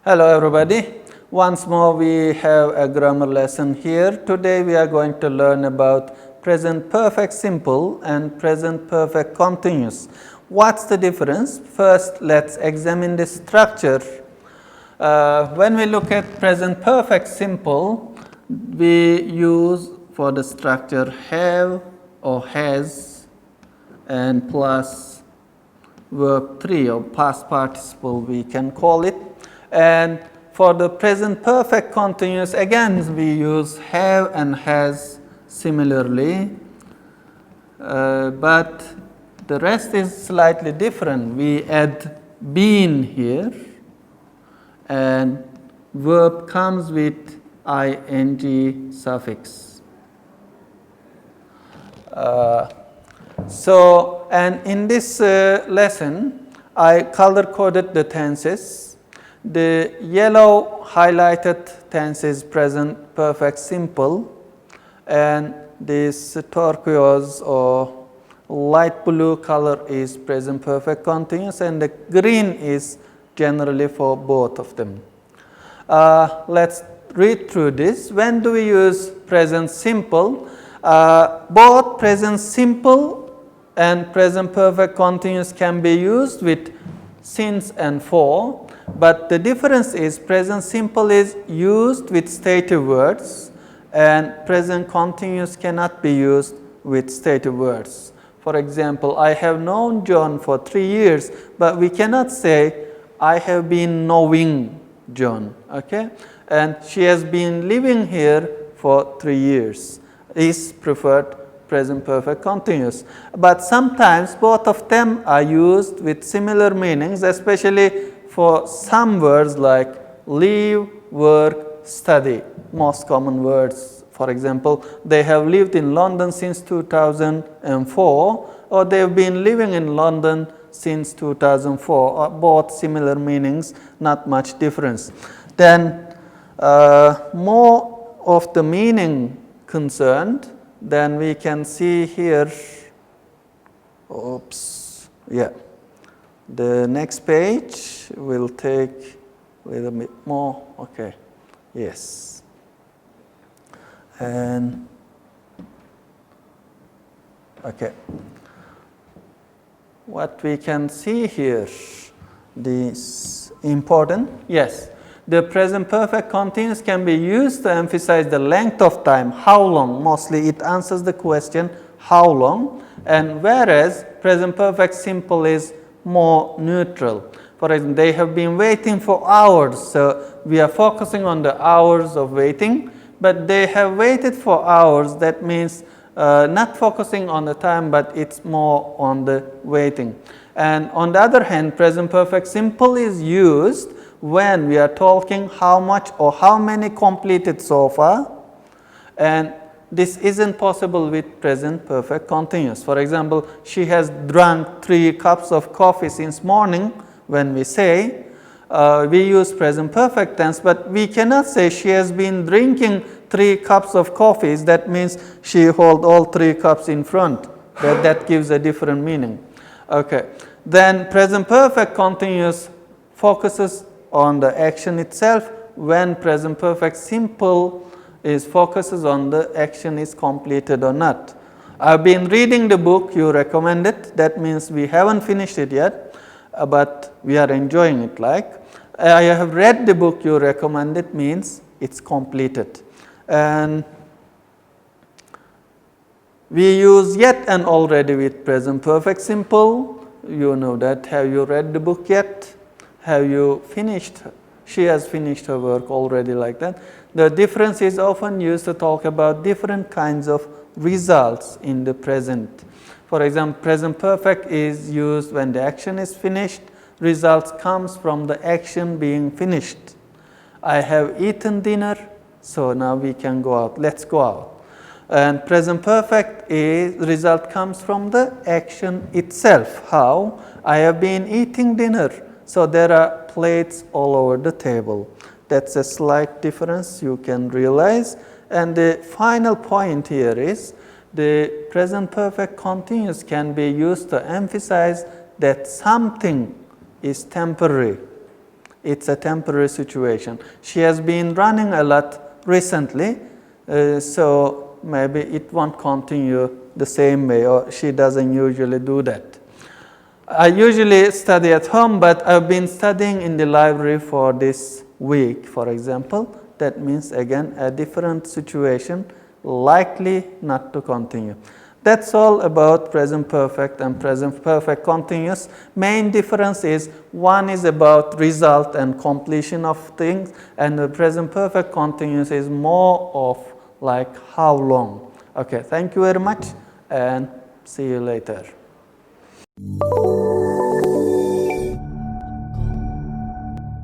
Hello everybody. Once more we have a grammar lesson here. Today we are going to learn about present perfect simple and present perfect continuous. What's the difference? First let's examine the structure. When we look at present perfect simple, we use for the structure have or has and plus verb 3 or past participle we can call it. And for the present perfect continuous, again we use have and has similarly, but the rest is slightly different. We add been here and verb comes with ing suffix. And in this lesson, I color coded the tenses. The yellow highlighted tense is present perfect simple, and this turquoise or light blue color is present perfect continuous, and the green is generally for both of them. Let's read through this. When do we use present simple? Both present simple and present perfect continuous can be used with since and for. But the difference is present simple is used with stative words and present continuous cannot be used with stative words. For example, I have known John for 3 years, but we cannot say I have been knowing John, okay? And she has been living here for 3 years is preferred present perfect continuous. But sometimes both of them are used with similar meanings, especially for some words like live, work, study, most common words. For example, they have lived in London since 2004, or they have been living in London since 2004, both similar meanings, not much difference. Then more of the meaning concerned, then we can see here, the next page will take a little bit more, okay, yes. And, okay. What we can see here, this important, yes. The present perfect continuous can be used to emphasize the length of time, how long, mostly it answers the question, how long, and whereas present perfect simple is more neutral. For example, they have been waiting for hours, so we are focusing on the hours of waiting, but they have waited for hours, that means not focusing on the time, but it's more on the waiting. And on the other hand, present perfect simple is used when we are talking how much or how many completed so far, and this isn't possible with present perfect continuous. For example, she has drunk 3 cups of coffee since morning. When we say, we use present perfect tense, but we cannot say she has been drinking 3 cups of coffee. That means she holds all 3 cups in front. That gives a different meaning. Okay. Then present perfect continuous focuses on the action itself, when present perfect simple focuses on the action is completed or not. I've been reading the book you recommended. That means we haven't finished it yet, but we are enjoying it. Like I have read the book you recommended means it's completed. And we use yet and already with present perfect simple. You know that. Have you read the book yet? Have you finished? She has finished her work already, like that. The difference is often used to talk about different kinds of results in the present. For example, present perfect is used when the action is finished. Results comes from the action being finished. I have eaten dinner, so now we can go out. Let's go out. And present perfect result comes from the action itself. How? I have been eating dinner. So there are plates all over the table. That's a slight difference you can realize. And the final point here is the present perfect continuous can be used to emphasize that something is temporary. it's a temporary situation. She has been running a lot recently, so maybe it won't continue the same way, or she doesn't usually do that. I usually study at home, but I've been studying in the library for this week, for example. That means again a different situation, likely not to continue. That's all about present perfect and present perfect continuous. Main difference is one is about result and completion of things, and the present perfect continuous is more of like how long. Okay, thank you very much and see you later.